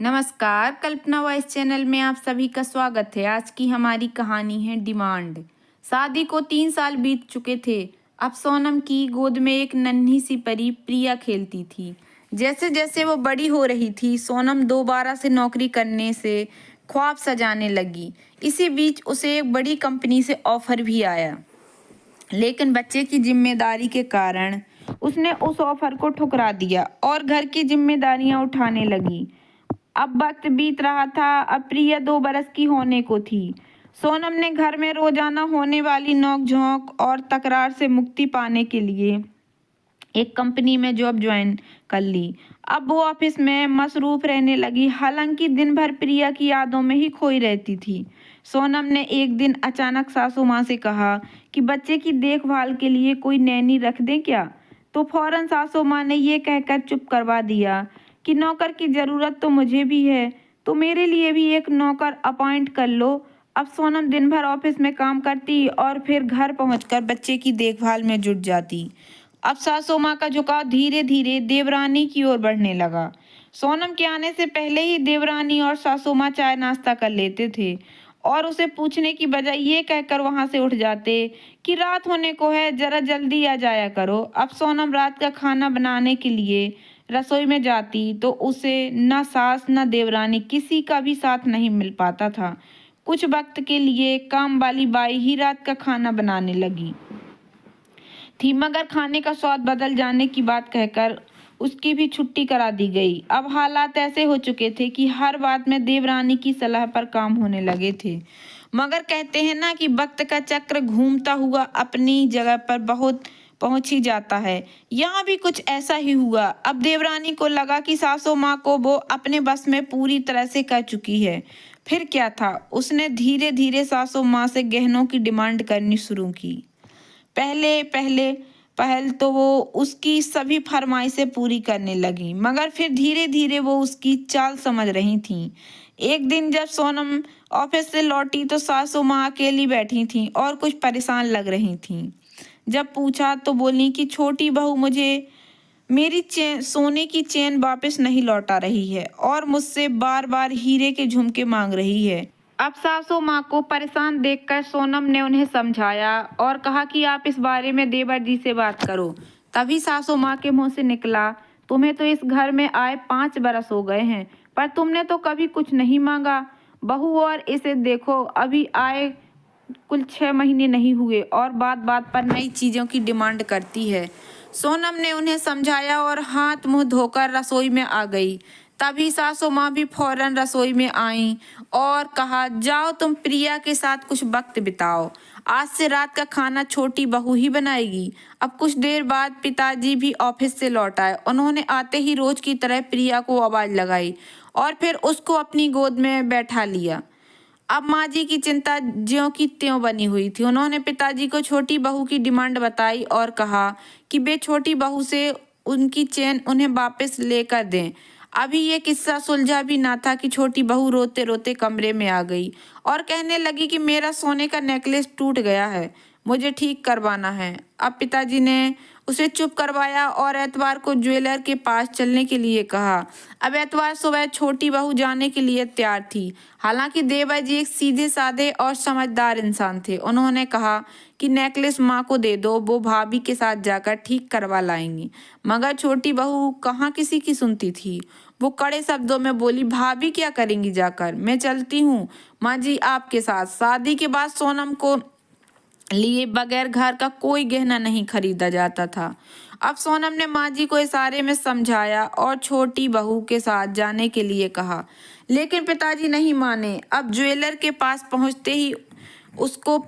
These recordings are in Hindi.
नमस्कार, कल्पना वॉइस चैनल में आप सभी का स्वागत है। आज की हमारी कहानी है डिमांड। शादी को 3 साल बीत चुके थे। अब सोनम की गोद में एक नन्ही सी परी प्रिया खेलती थी। जैसे जैसे वो बड़ी हो रही थी, सोनम दोबारा से नौकरी करने से ख्वाब सजाने लगी। इसी बीच उसे एक बड़ी कंपनी से ऑफर भी आया, लेकिन बच्चे की जिम्मेदारी के कारण उसने उस ऑफर को ठुकरा दिया और घर की जिम्मेदारियां उठाने लगी। अब वक्त बीत रहा था। अब प्रिया 2 बरस की होने को थी। सोनम ने घर में रोजाना होने वाली नोक-झोंक और तकरार से मुक्ति पाने के लिए एक कंपनी में जॉब ज्वाइन कर ली। अब वो ऑफिस में मसरूफ रहने लगी, हालांकि दिन भर प्रिया की यादों में ही खोई रहती थी। सोनम ने एक दिन अचानक सासू माँ से कहा कि बच्चे की देखभाल के लिए कोई नैनी रख दें क्या? तो फौरन सासू माँ ने ये कहकर चुप करवा दिया कि नौकर की ज़रूरत तो मुझे भी है, तो मेरे लिए भी एक नौकर अपॉइंट कर लो। अब सोनम दिन भर ऑफिस में काम करती और फिर घर पहुंचकर बच्चे की देखभाल में जुट जाती। अब सासू माँ का झुकाव धीरे धीरे देवरानी की ओर बढ़ने लगा। सोनम के आने से पहले ही देवरानी और सासू माँ चाय नाश्ता कर लेते थे और उसे पूछने की बजाय ये कहकर वहां से उठ जाते कि रात होने को है, जरा जल्दी आ जाया करो। अब सोनम रात का खाना बनाने के लिए रसोई में जाती तो उसे न सास न देवरानी किसी का भी साथ नहीं मिल पाता था। कुछ वक्त के लिए काम वाली बाई ही रात का खाना बनाने लगी थी, मगर खाने का स्वाद बदल जाने की बात कहकर उसकी भी छुट्टी करा दी गई। अब हालात ऐसे हो चुके थे कि हर बात में देवरानी की सलाह पर काम होने लगे थे। मगर कहते हैं ना कि वक्त का चक्र घूमता हुआ अपनी जगह पर बहुत पहुंच ही जाता है। यहाँ भी कुछ ऐसा ही हुआ। अब देवरानी को लगा कि सासू माँ को वो अपने बस में पूरी तरह से कर चुकी है। फिर क्या था, उसने धीरे धीरे सासू माँ से गहनों की डिमांड करनी शुरू की। पहले पहले पहल तो वो उसकी सभी फरमाइशें पूरी करने लगी, मगर फिर धीरे धीरे वो उसकी चाल समझ रही थीं। एक दिन जब सोनम ऑफिस से लौटी तो सासू माँ अकेली बैठी थीं और कुछ परेशान लग रही थीं। जब पूछा तो बोली कि छोटी बहू मुझे मेरी चेन, सोने की चेन वापस नहीं लौटा रही है और मुझसे बार बार हीरे के झुमके मांग रही है। अब सासू माँ को परेशान देखकर सोनम ने उन्हें समझाया और कहा कि आप इस बारे में देवर जी से बात करो। तभी सासू माँ के मुंह से निकला, तुम्हें तो इस घर में आए 5 बरस हो गए हैं, पर तुमने तो कभी कुछ नहीं मांगा। बहू और इसे देखो, अभी आए कुल 6 महीने नहीं हुए और बात बात पर नई चीजों की डिमांड करती है। सोनम ने उन्हें समझाया और हाथ मुंह धोकर रसोई में आ गई। तभी सासू माँ भी फौरन रसोई में आईं और कहा, जाओ तुम प्रिया के साथ कुछ वक्त बिताओ। आज से रात का खाना छोटी बहू ही बनाएगी। अब कुछ देर बाद पिताजी भी ऑफिस से लौट आए। उन्होंने आते ही रोज की तरह प्रिया को आवाज लगाई और फिर उसको अपनी गोद में बैठा लिया। अब माँ जी की चिंता ज्यों की त्यों बनी हुई थी। उन्होंने पिताजी को छोटी बहू की डिमांड बताई और कहा कि वे छोटी बहू से उनकी चेन उन्हें वापस लेकर दें। अभी ये किस्सा सुलझा भी ना था कि छोटी बहू रोते रोते कमरे में आ गई और कहने लगी कि मेरा सोने का नेकलेस टूट गया है, मुझे ठीक करवाना है। अब पिताजी ने उसे चुप करवाया और एतवार को ज्वेलर के पास चलने के लिए कहा। अब एतवार सुबह छोटी बहू जाने के लिए तैयार थी। हालांकि देवर जी एक सीधे साधे और समझदार इंसान थे। उन्होंने कहा कि नेकलेस माँ को दे दो, वो भाभी के साथ जाकर ठीक करवा लाएंगी। मगर छोटी बहू कहाँ किसी की सुनती थी। वो कड़े शब्दों में बोली, भाभी क्या करेंगी जाकर, मैं चलती हूँ माँ जी आपके साथ। शादी के बाद सोनम को लिए बगैर घर का कोई गहना नहीं खरीदा जाता था। अब सोनम ने माँ जी को इशारे में समझाया और छोटी बहू के साथ जाने के लिए कहा, लेकिन पिताजी नहीं माने। अब ज्वेलर के पास पहुंचते ही उसको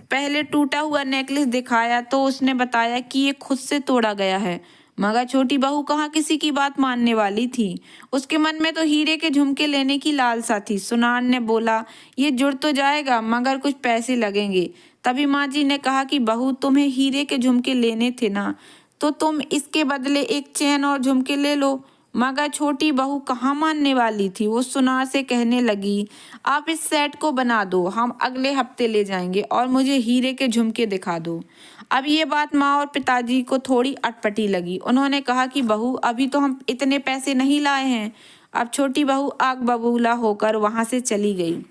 पहले टूटा हुआ नेकलेस दिखाया तो उसने बताया कि ये खुद से तोड़ा गया है। मगर छोटी बहू कहाँ किसी की बात मानने वाली थी। उसके मन में तो हीरे के झुमके लेने की लालसा थी। सुनार ने बोला, ये जुड़ तो जाएगा मगर कुछ पैसे लगेंगे। तभी माँ जी ने कहा कि बहू तुम्हें हीरे के झुमके लेने थे ना, तो तुम इसके बदले एक चेन और झुमके ले लो। मगर छोटी बहू कहाँ मानने वाली थी। वो सुनार से कहने लगी, आप इस सेट को बना दो, हम अगले हफ्ते ले जाएंगे और मुझे हीरे के झुमके दिखा दो। अब ये बात माँ और पिताजी को थोड़ी अटपटी लगी। उन्होंने कहा कि बहू अभी तो हम इतने पैसे नहीं लाए हैं, अब छोटी बहू आग बबूला होकर वहां से चली गई।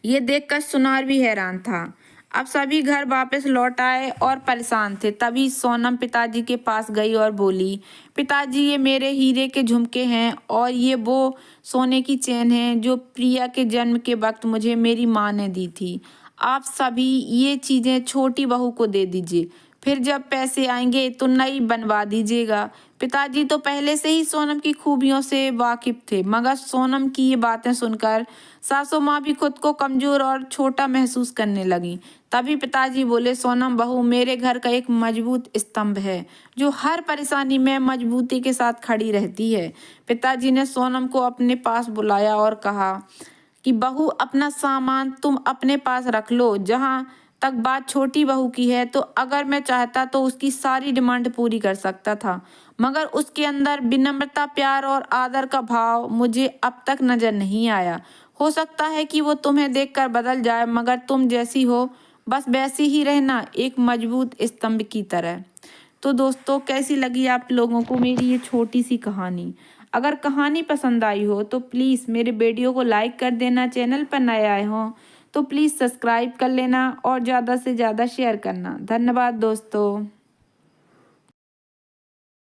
ये देखकर सुनार भी हैरान था। अब सभी घर वापस लौट आए और परेशान थे। तभी सोनम पिताजी के पास गई और बोली, पिताजी ये मेरे हीरे के झुमके हैं और ये वो सोने की चेन है जो प्रिया के जन्म के वक्त मुझे मेरी माँ ने दी थी। आप सभी ये चीज़ें छोटी बहू को दे दीजिए, फिर जब पैसे आएंगे तो नई बनवा दीजिएगा। पिताजी तो पहले से ही सोनम की खूबियों से वाकिफ थे, मगर सोनम की ये बातें सुनकर सासू माँ भी खुद को कमजोर और छोटा महसूस करने लगी। तभी पिताजी बोले, सोनम बहू मेरे घर का एक मजबूत स्तंभ है जो हर परेशानी में मजबूती के साथ खड़ी रहती है। पिताजी ने सोनम को अपने पास बुलाया और कहा कि बहू अपना सामान तुम अपने पास रख लो। जहाँ तक बात छोटी बहू की है तो अगर मैं चाहता तो उसकी सारी डिमांड पूरी कर सकता था, मगर उसके अंदर विनम्रता, प्यार और आदर का भाव मुझे अब तक नजर नहीं आया। हो सकता है कि वो तुम्हें देखकर बदल जाए, मगर तुम जैसी हो बस वैसी ही रहना, एक मजबूत स्तंभ की तरह। तो दोस्तों, कैसी लगी आप लोगों को मेरी ये छोटी सी कहानी? अगर कहानी पसंद आई हो तो प्लीज़ मेरे वीडियो को लाइक कर देना। चैनल पर नए आए हो तो प्लीज़ सब्सक्राइब कर लेना और ज़्यादा से ज़्यादा शेयर करना। धन्यवाद दोस्तों।